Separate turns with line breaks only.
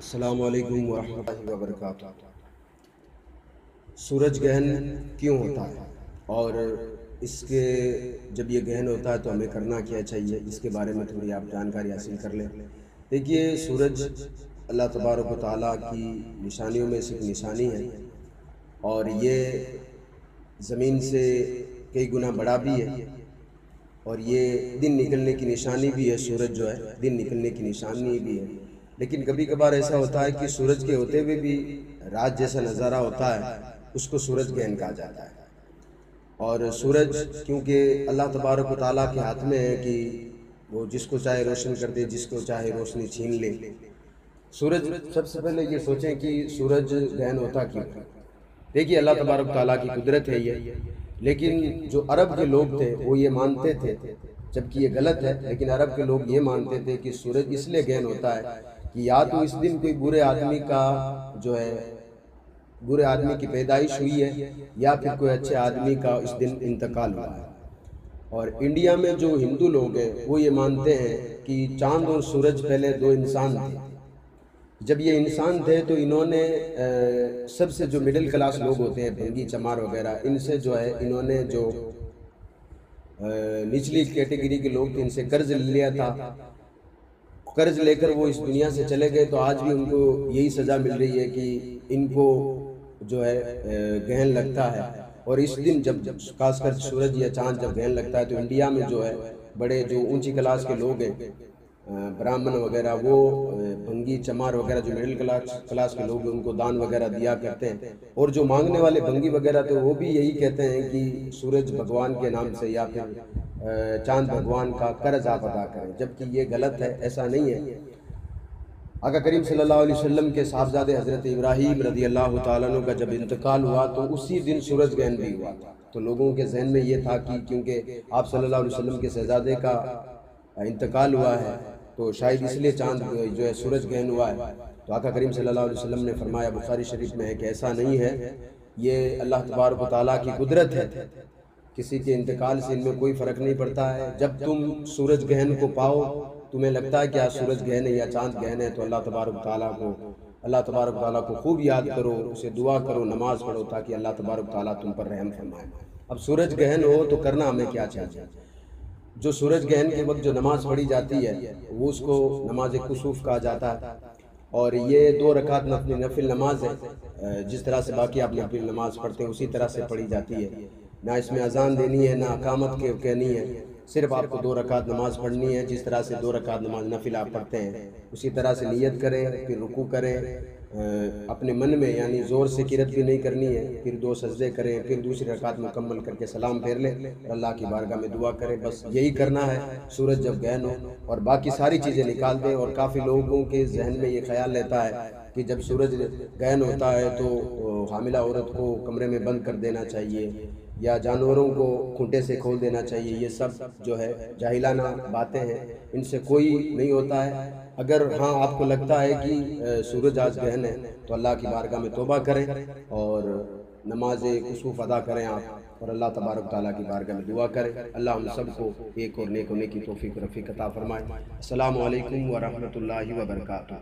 السلام علیکم ورحمۃ اللہ وبرکاتہ۔ سورج گہن کیوں ہوتا ہے اور اس کے جب یہ گہن ہوتا ہے تو ہمیں کرنا کیا چاہیے، اس کے بارے میں تھوڑی آپ جانکاری حاصل کر لیں۔ دیکھیے، سورج اللہ تبارک و تعالیٰ کی نشانیوں میں سے ایک نشانی ہے، اور یہ زمین سے کئی گنا بڑا بھی ہے، اور یہ دن نکلنے کی نشانی بھی ہے۔ سورج جو ہے دن نکلنے کی نشانی بھی ہے، لیکن کبھی کبھار ایسا ہوتا ہے کہ سورج کے ہوتے ہوئے بھی رات جیسا نظارہ ہوتا ہے، اس کو سورج گہن کہا جاتا ہے۔ اور سورج کیونکہ اللہ تبارک و تعالیٰ کے ہاتھ میں ہے کہ وہ جس کو چاہے روشن کر دے، جس کو چاہے روشنی چھین لے۔ سورج، سب سے پہلے یہ سوچیں کہ سورج گہن ہوتا کیوں؟ دیکھیے، اللہ تبارک و تعالیٰ کی قدرت ہے یہ، لیکن جو عرب کے لوگ تھے وہ یہ مانتے تھے، جبکہ یہ غلط ہے، لیکن عرب کے لوگ یہ مانتے تھے کہ سورج اس لیے گہن ہوتا ہے کہ یا تو اس دن کوئی برے آدمی کا جو ہے برے آدمی کی پیدائش ہوئی ہے، یا پھر کوئی اچھے آدمی کا اس دن انتقال ہوا ہے۔ اور انڈیا میں جو ہندو لوگ ہیں وہ یہ مانتے ہیں کہ چاند اور سورج پہلے دو انسان تھے۔ جب یہ انسان تھے تو انہوں نے سب سے جو مڈل کلاس لوگ ہوتے ہیں، بھنگی چمار وغیرہ، ان سے جو ہے انہوں نے جو نچلی کیٹیگری کے لوگ تھے ان سے قرض لے لیا تھا۔ قرض لے کر وہ اس دنیا سے چلے گئے، تو آج بھی ان کو یہی سزا مل رہی ہے کہ ان کو جو ہے گہن لگتا ہے۔ اور اس دن جب خاص کر سورج یا چاند جب گہن لگتا ہے تو انڈیا میں جو ہے بڑے جو اونچی کلاس کے لوگ ہیں، برہمن وغیرہ، وہ بھنگی چمار وغیرہ جو مڈل کلاس کے لوگ ہیں ان کو دان وغیرہ دیا کرتے ہیں۔ اور جو مانگنے والے بھنگی وغیرہ تھے وہ بھی یہی کہتے ہیں کہ سورج بھگوان کے نام سے یا پھر چاند بھگوان کا قرض آپ ادا کریں، جبکہ یہ غلط ہے، ایسا نہیں ہے۔ آقا کریم صلی اللہ علیہ وسلم کے صاحبزادے حضرت ابراہیم رضی اللہ تعالیٰ عنہ کا جب انتقال ہوا تو اسی دن سورج گہن بھی ہوا تھا۔ تو لوگوں کے ذہن میں یہ تھا کہ کیونکہ آپ صلی اللہ علیہ وسلم کے شہزادے کا انتقال ہوا ہے تو شاید اس لیے چاند جو ہے سورج گہن ہوا ہے۔ تو آقا کریم صلی اللہ علیہ وسلم نے فرمایا، بخاری شریف میں ہے کہ ایسا نہیں ہے، یہ اللہ تبارک و تعالیٰ کی قدرت ہے، کسی کے انتقال سے ان میں کوئی فرق نہیں پڑتا ہے۔ جب تم سورج گہن کو پاؤ، تمہیں لگتا ہے کہ آج سورج گہن ہے یا چاند گہن ہے، تو اللہ تبارک و تعالیٰ کو خوب یاد کرو، اسے دعا کرو، نماز پڑھو، تاکہ اللہ تبارک و تعالیٰ تم پر رحم فرمائے۔ اب سورج گہن ہو تو کرنا ہمیں کیا چاہیے؟ جو سورج گہن کے وقت جو نماز پڑھی جاتی ہے وہ اس کو نماز کسوف کہا جاتا ہے، اور یہ 2 رکعت نفل نماز ہے۔ جس طرح سے باقی آپ نفل نماز پڑھتے ہیں اسی طرح سے پڑھی جاتی ہے، نہ اس میں اذان دینی ہے، نہ اقامت کہنی ہے، صرف آپ کو 2 رکعت نماز پڑھنی ہے۔ جس طرح سے 2 رکعت نماز نفل آپ پڑھتے ہیں اسی طرح سے نیت کریں، پھر رکوع کریں، اپنے من میں یعنی زور سے قرأت بھی نہیں کرنی ہے، پھر 2 سجدے کریں، پھر دوسری رکعت مکمل کر کے سلام پھیر لیں اور اللہ کی بارگاہ میں دعا کریں۔ بس یہی کرنا ہے سورج جب گہن ہو، اور باقی ساری چیزیں نکال دیں۔ اور کافی لوگوں کے ذہن میں یہ خیال رہتا ہے کہ جب سورج گہن ہوتا ہے تو حاملہ عورت کو کمرے میں بند کر دینا چاہیے، یا جانوروں کو کھونٹے سے کھول دینا چاہیے۔ یہ سب جو ہے جاہلانہ باتیں ہیں، ان سے کوئی نہیں ہوتا ہے۔ اگر ہاں آپ کو لگتا ہے کہ سورج آج گہن ہے تو اللہ کی بارگاہ میں توبہ کریں اور نماز کسوف ادا کریں آپ، اور اللہ تبارک تعالیٰ کی بارگاہ میں دعا کریں۔ اللہ ہم سب کو ایک اور نیک ہونے کی توفیق و رفیق عطا فرمائے۔ السلام علیکم ورحمۃ اللہ وبرکاتہ۔